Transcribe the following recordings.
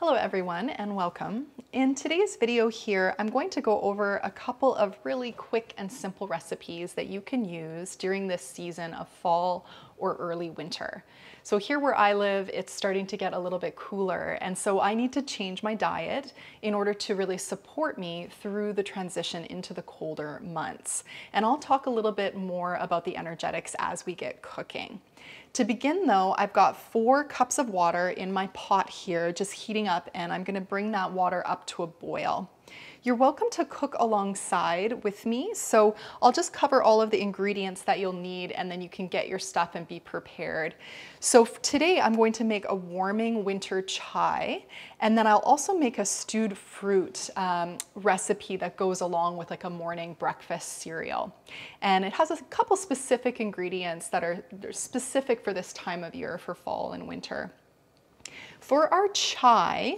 Hello everyone and welcome. In today's video here, I'm going to go over a couple of really quick and simple recipes that you can use during this season of fall or early winter. So here where I live, it's starting to get a little bit cooler, and so I need to change my diet in order to really support me through the transition into the colder months. And I'll talk a little bit more about the energetics as we get cooking. To begin though, I've got 4 cups of water in my pot here, just heating up, and I'm gonna bring that water up to a boil. You're welcome to cook alongside with me, so I'll just cover all of the ingredients that you'll need and then you can get your stuff and be prepared. So today I'm going to make a warming winter chai, and then I'll also make a stewed fruit recipe that goes along with like a morning breakfast cereal. And it has a couple specific ingredients that are specific for this time of year, for fall and winter. For our chai,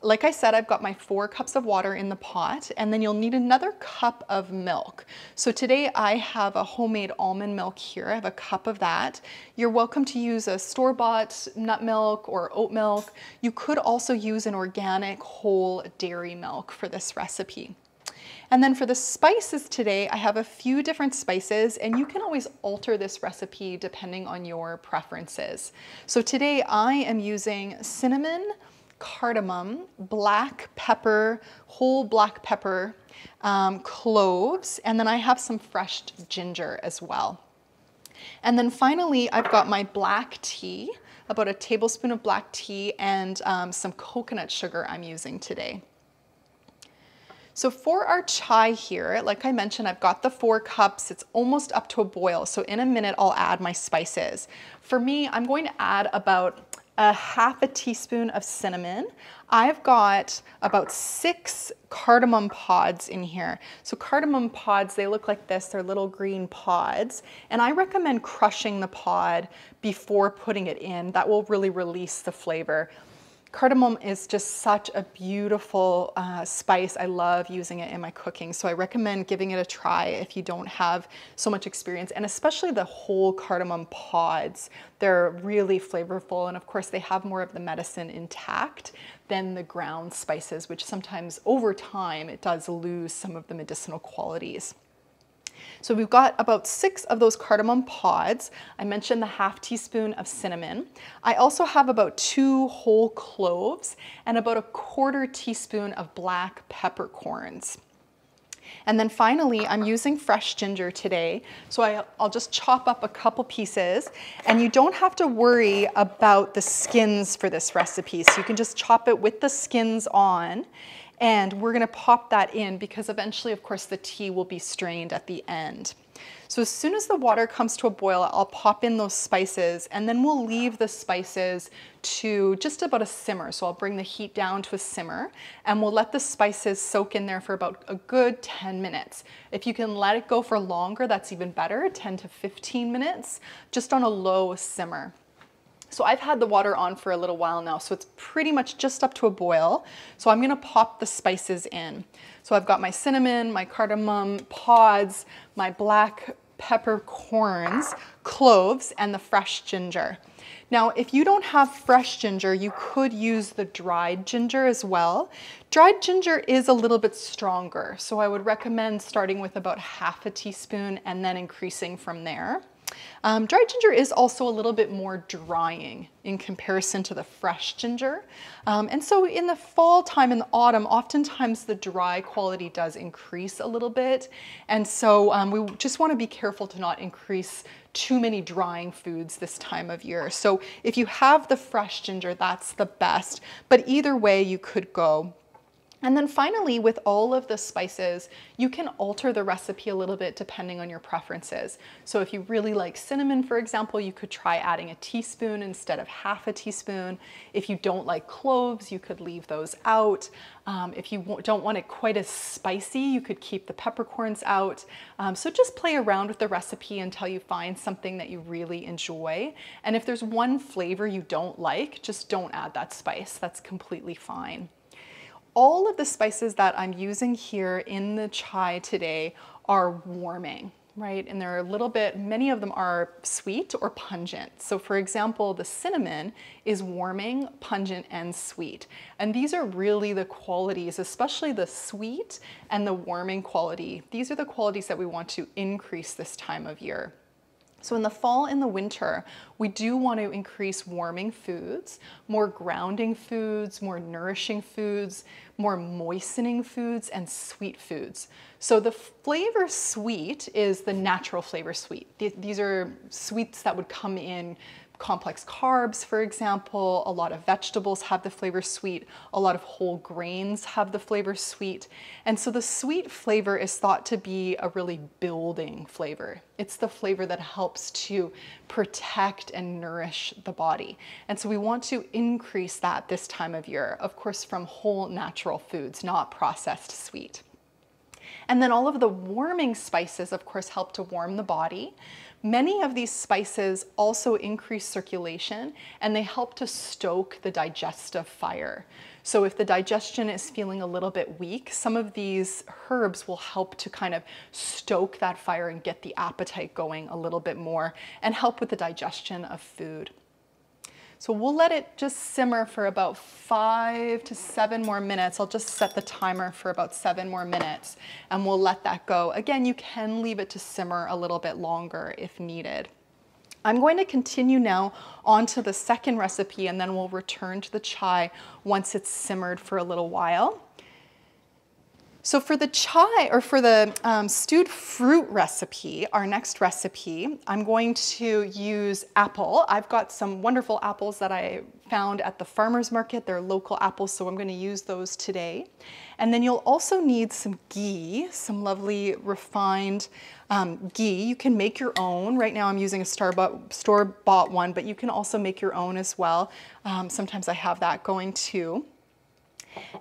like I said, I've got my 4 cups of water in the pot, and then you'll need another cup of milk. So today I have a homemade almond milk here. I have a cup of that. You're welcome to use a store-bought nut milk or oat milk. You could also use an organic whole dairy milk for this recipe. And then for the spices today, I have a few different spices, and you can always alter this recipe depending on your preferences. So today I am using cinnamon, cardamom, black pepper, whole black pepper, cloves, and then I have some fresh ginger as well. And then finally, I've got my black tea, about a tablespoon of black tea, and some coconut sugar I'm using today. So for our chai here, like I mentioned, I've got the 4 cups. It's almost up to a boil. So in a minute, I'll add my spices. For me, I'm going to add about a half a teaspoon of cinnamon. I've got about 6 cardamom pods in here. So cardamom pods, they look like this. They're little green pods. And I recommend crushing the pod before putting it in. That will really release the flavor. Cardamom is just such a beautiful spice. I love using it in my cooking, so I recommend giving it a try if you don't have so much experience, and especially the whole cardamom pods. They're really flavorful, and of course they have more of the medicine intact than the ground spices, which sometimes over time it does lose some of the medicinal qualities. So we've got about 6 of those cardamom pods. I mentioned the half teaspoon of cinnamon. I also have about 2 whole cloves and about a 1/4 teaspoon of black peppercorns. And then finally, I'm using fresh ginger today. So I'll just chop up a couple pieces, and you don't have to worry about the skins for this recipe. So you can just chop it with the skins on. And we're gonna pop that in because eventually, of course, the tea will be strained at the end. So as soon as the water comes to a boil, I'll pop in those spices, and then we'll leave the spices to just about a simmer. So I'll bring the heat down to a simmer, and we'll let the spices soak in there for about a good 10 minutes. If you can let it go for longer, that's even better, 10 to 15 minutes, just on a low simmer. So I've had the water on for a little while now, so it's pretty much just up to a boil. So I'm gonna pop the spices in. So I've got my cinnamon, my cardamom pods, my black peppercorns, cloves, and the fresh ginger. Now, if you don't have fresh ginger, you could use the dried ginger as well. Dried ginger is a little bit stronger, so I would recommend starting with about half a teaspoon and then increasing from there. Dried ginger is also a little bit more drying in comparison to the fresh ginger. And so in the fall time, in the autumn, oftentimes the dry quality does increase a little bit. And so we just want to be careful to not increase too many drying foods this time of year. So if you have the fresh ginger, that's the best. But either way you could go. And then finally, with all of the spices, you can alter the recipe a little bit depending on your preferences. So if you really like cinnamon, for example, you could try adding a teaspoon instead of half a teaspoon. If you don't like cloves, you could leave those out. If you don't want it quite as spicy, you could keep the peppercorns out. So just play around with the recipe until you find something that you really enjoy. And if there's one flavor you don't like, just don't add that spice. That's completely fine. All of the spices that I'm using here in the chai today are warming. right? And they're a little bit, many of them are sweet or pungent. So for example, the cinnamon is warming, pungent, and sweet. And these are really the qualities, especially the sweet and the warming quality. These are the qualities that we want to increase this time of year. So in the fall and the winter, we do want to increase warming foods, more grounding foods, more nourishing foods, more moistening foods, and sweet foods. So the flavor sweet is the natural flavor sweet. These are sweets that would come in complex carbs, for example. A lot of vegetables have the flavor sweet. A lot of whole grains have the flavor sweet. And so the sweet flavor is thought to be a really building flavor. It's the flavor that helps to protect and nourish the body. And so we want to increase that this time of year, of course, from whole natural foods, not processed sweet. And then all of the warming spices, of course, help to warm the body. Many of these spices also increase circulation, and they help to stoke the digestive fire. So if the digestion is feeling a little bit weak, some of these herbs will help to kind of stoke that fire and get the appetite going a little bit more and help with the digestion of food. So we'll let it just simmer for about 5 to 7 more minutes. I'll just set the timer for about 7 more minutes and we'll let that go. Again, you can leave it to simmer a little bit longer if needed. I'm going to continue now on to the second recipe and then we'll return to the chai once it's simmered for a little while. So for the chai, or for the stewed fruit recipe, our next recipe, I'm going to use apple. I've got some wonderful apples that I found at the farmer's market. They're local apples, so I'm going to use those today. And then you'll also need some ghee, some lovely refined ghee. You can make your own. Right now I'm using a store-bought one, but you can also make your own as well. Sometimes I have that going too.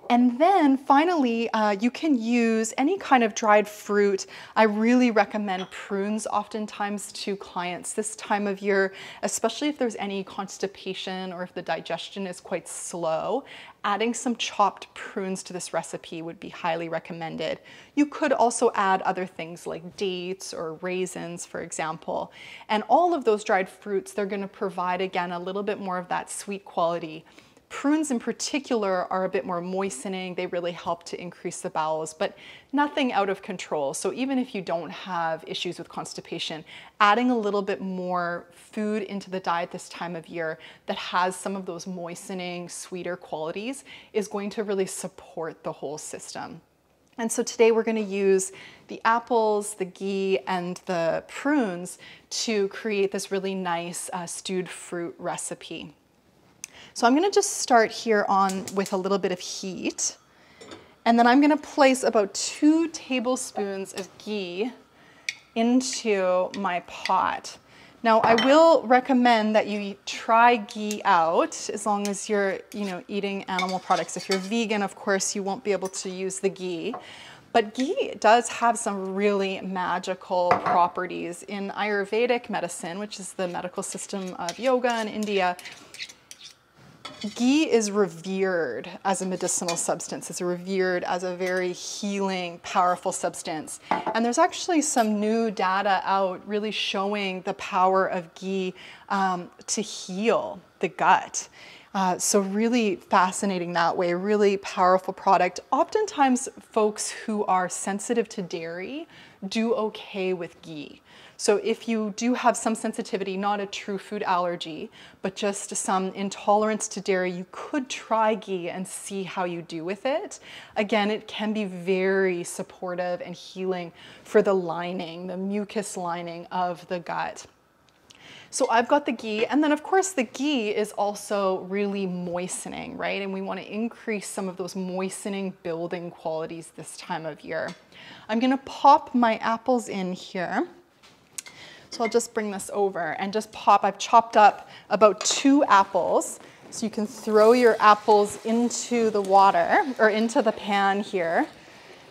And then finally, you can use any kind of dried fruit. I really recommend prunes oftentimes to clients this time of year, especially if there's any constipation or if the digestion is quite slow. Adding some chopped prunes to this recipe would be highly recommended. You could also add other things like dates or raisins, for example. And all of those dried fruits, they're going to provide, again, a little bit more of that sweet quality. Prunes in particular are a bit more moistening. They really help to increase the bowels, but nothing out of control. So even if you don't have issues with constipation, adding a little bit more food into the diet this time of year that has some of those moistening, sweeter qualities is going to really support the whole system. And so today we're going to use the apples, the ghee, and the prunes to create this really nice stewed fruit recipe. So I'm going to just start here on with a little bit of heat, and then I'm going to place about 2 tablespoons of ghee into my pot. Now I will recommend that you try ghee out as long as you're, eating animal products. If you're vegan, of course, you won't be able to use the ghee. But ghee does have some really magical properties. In Ayurvedic medicine, which is the medical system of yoga in India, ghee is revered as a medicinal substance. It's revered as a very healing, powerful substance. And there's actually some new data out really showing the power of ghee to heal the gut. So really fascinating that way, really powerful product. Oftentimes folks who are sensitive to dairy do okay with ghee. So if you do have some sensitivity, not a true food allergy, but just some intolerance to dairy, you could try ghee and see how you do with it. Again, it can be very supportive and healing for the lining, the mucus lining of the gut. So I've got the ghee, and then of course the ghee is also really moistening, right? And we want to increase some of those moistening, building qualities this time of year. I'm going to pop my apples in here. So I'll just bring this over and just pop. I've chopped up about 2 apples. So you can throw your apples into the water or into the pan here.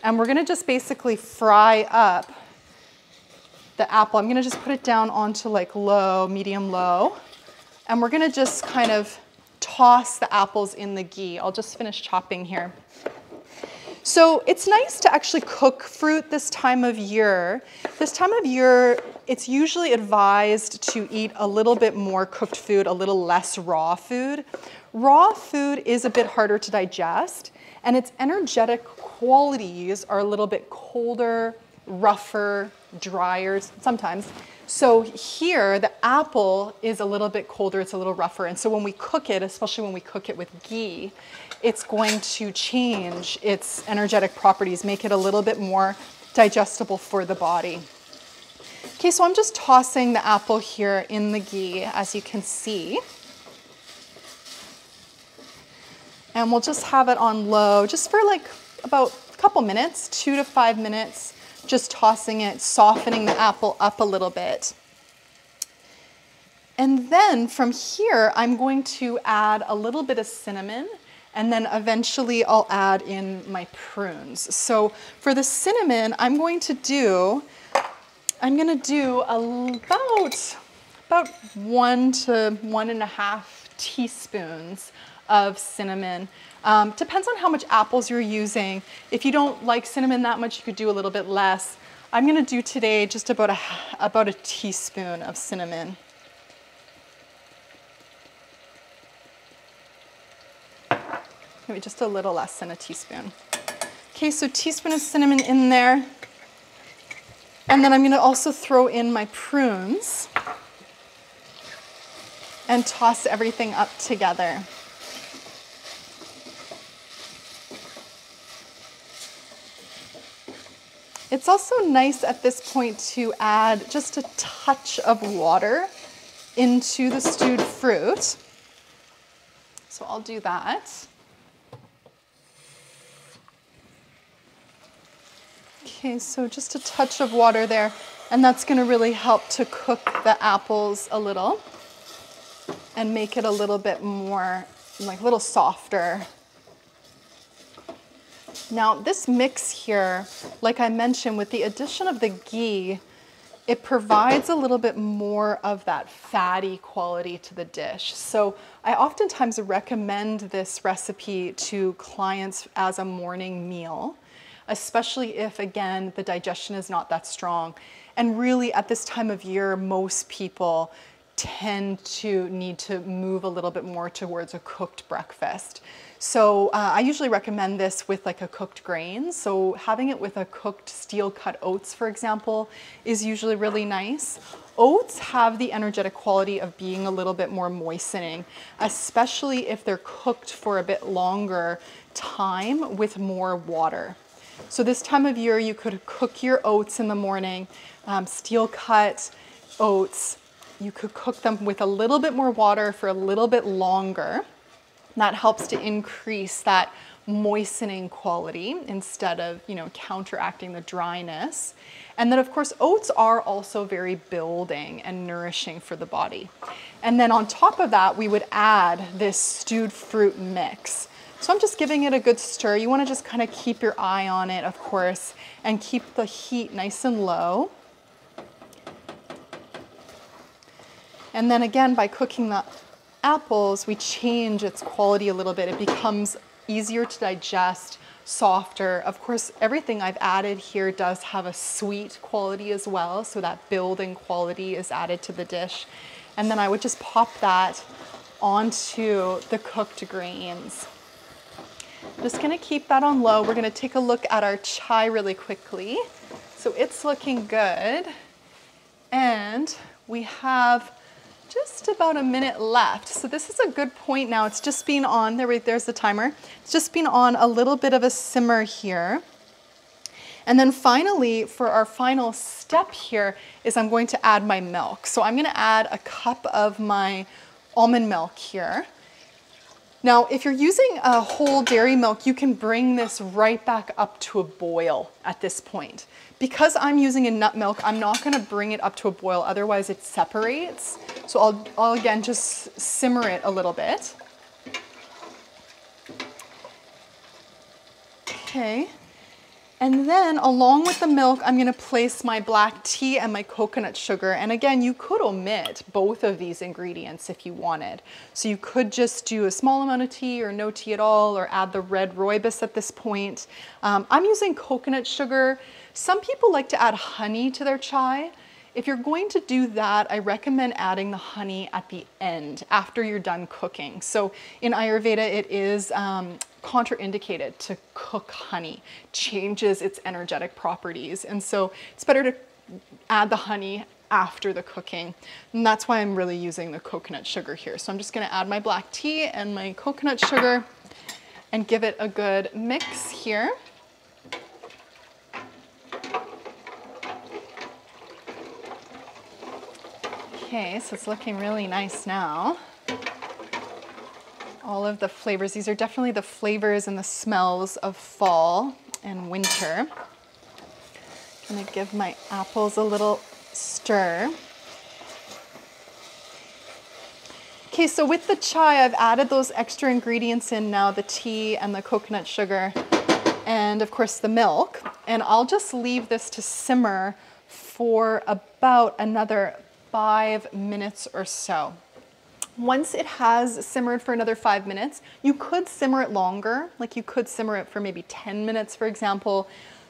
And we're going to just basically fry up the apple. I'm going to just put it down onto like low, medium low. And we're going to just kind of toss the apples in the ghee. I'll just finish chopping here. So it's nice to actually cook fruit this time of year. This time of year, it's usually advised to eat a little bit more cooked food, a little less raw food. Raw food is a bit harder to digest, and its energetic qualities are a little bit colder, rougher, drier sometimes. So here, the apple is a little bit colder, it's a little rougher. And so when we cook it, especially when we cook it with ghee, it's going to change its energetic properties, make it a little bit more digestible for the body. Okay, so I'm just tossing the apple here in the ghee, as you can see. And we'll just have it on low, just for like about a couple minutes, 2 to 5 minutes. Just tossing it, softening the apple up a little bit. And then from here, I'm going to add a little bit of cinnamon, and then eventually I'll add in my prunes. So for the cinnamon, I'm going to do about 1 to 1.5 teaspoons of cinnamon. Depends on how much apples you're using. If you don't like cinnamon that much, you could do a little bit less. I'm gonna do today just about a teaspoon of cinnamon. Maybe just a little less than a teaspoon. Okay, so teaspoon of cinnamon in there. And then I'm gonna also throw in my prunes and toss everything up together. It's also nice at this point to add just a touch of water into the stewed fruit. So I'll do that. Okay, so just a touch of water there, and that's going to really help to cook the apples a little and make it a little bit more, like a little softer. Now this mix here, like I mentioned, with the addition of the ghee, it provides a little bit more of that fatty quality to the dish. So I oftentimes recommend this recipe to clients as a morning meal, especially if, again, the digestion is not that strong. And really at this time of year, most people tend to need to move a little bit more towards a cooked breakfast. So I usually recommend this with like a cooked grain. So having it with a cooked steel cut oats, for example, is usually really nice. Oats have the energetic quality of being a little bit more moistening, especially if they're cooked for a bit longer time with more water. So this time of year, you could cook your oats in the morning, steel cut oats. You could cook them with a little bit more water for a little bit longer. That helps to increase that moistening quality instead of, counteracting the dryness. And then of course, oats are also very building and nourishing for the body. And then on top of that, we would add this stewed fruit mix. So I'm just giving it a good stir. You want to just kind of keep your eye on it, of course, and keep the heat nice and low. And then again, by cooking the apples, we change its quality a little bit. It becomes easier to digest, softer. Of course, everything I've added here does have a sweet quality as well, so that building quality is added to the dish. And then I would just pop that onto the cooked grains. Just gonna keep that on low. We're gonna take a look at our chai really quickly. So it's looking good. And we have just about a minute left. So this is a good point now. It's just been on, there's the timer. It's just been on a little bit of a simmer here. And then finally, for our final step here is I'm going to add my milk. So I'm gonna add a cup of my almond milk here. Now, if you're using a whole dairy milk, you can bring this right back up to a boil at this point. Because I'm using a nut milk, I'm not gonna bring it up to a boil, otherwise it separates. So I'll again just simmer it a little bit. Okay, And then along with the milk, I'm gonna place my black tea and my coconut sugar. And again, you could omit both of these ingredients if you wanted. So you could just do a small amount of tea or no tea at all, or add the red rooibos at this point. I'm using coconut sugar. Some people like to add honey to their chai. If you're going to do that, I recommend adding the honey at the end, after you're done cooking. So in Ayurveda, it is contraindicated to cook honey, changes its energetic properties. And so it's better to add the honey after the cooking. And that's why I'm really using the coconut sugar here. So I'm just gonna add my black tea and my coconut sugar and give it a good mix here. Okay, so it's looking really nice now. All of the flavors, these are definitely the flavors and the smells of fall and winter. I'm gonna give my apples a little stir. Okay, so with the chai, I've added those extra ingredients in now, the tea and the coconut sugar, and of course the milk. And I'll just leave this to simmer for about another 5 minutes or so. Once it has simmered for another 5 minutes, you could simmer it longer, like you could simmer it for maybe 10 minutes, for example.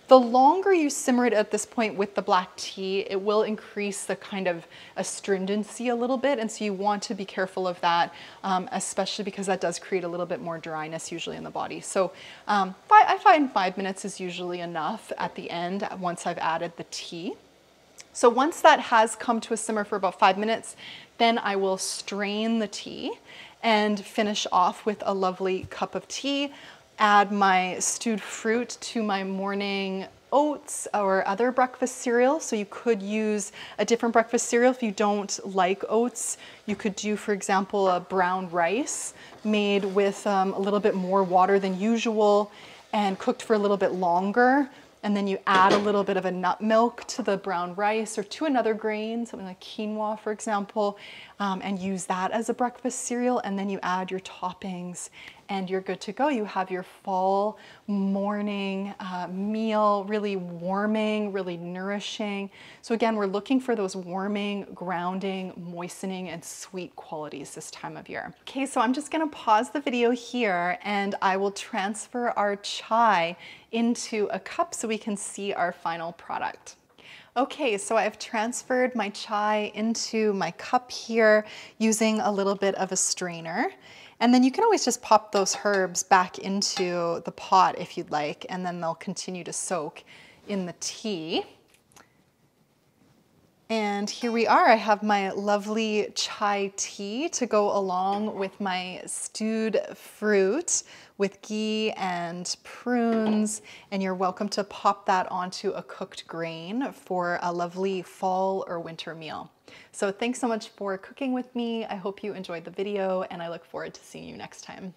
The longer you simmer it at this point with the black tea, it will increase the kind of astringency a little bit, and so you want to be careful of that, especially because that does create a little bit more dryness usually in the body. So I find 5 minutes is usually enough at the end once I've added the tea. So once that has come to a simmer for about 5 minutes, then I will strain the tea and finish off with a lovely cup of tea, add my stewed fruit to my morning oats or other breakfast cereal. So you could use a different breakfast cereal if you don't like oats. You could do, for example, a brown rice made with a little bit more water than usual and cooked for a little bit longer. And then you add a little bit of a nut milk to the brown rice or to another grain, something like quinoa, for example, and use that as a breakfast cereal. And then you add your toppings and you're good to go. You have your fall morning meal, really warming, really nourishing. So again, we're looking for those warming, grounding, moistening, and sweet qualities this time of year. Okay, so I'm just gonna pause the video here and I will transfer our chai into a cup so we can see our final product. Okay, so I've transferred my chai into my cup here using a little bit of a strainer. And then you can always just pop those herbs back into the pot if you'd like, and then they'll continue to soak in the tea. And here we are. I have my lovely chai tea to go along with my stewed fruit with ghee and prunes. And you're welcome to pop that onto a cooked grain for a lovely fall or winter meal. So thanks so much for cooking with me. I hope you enjoyed the video and I look forward to seeing you next time.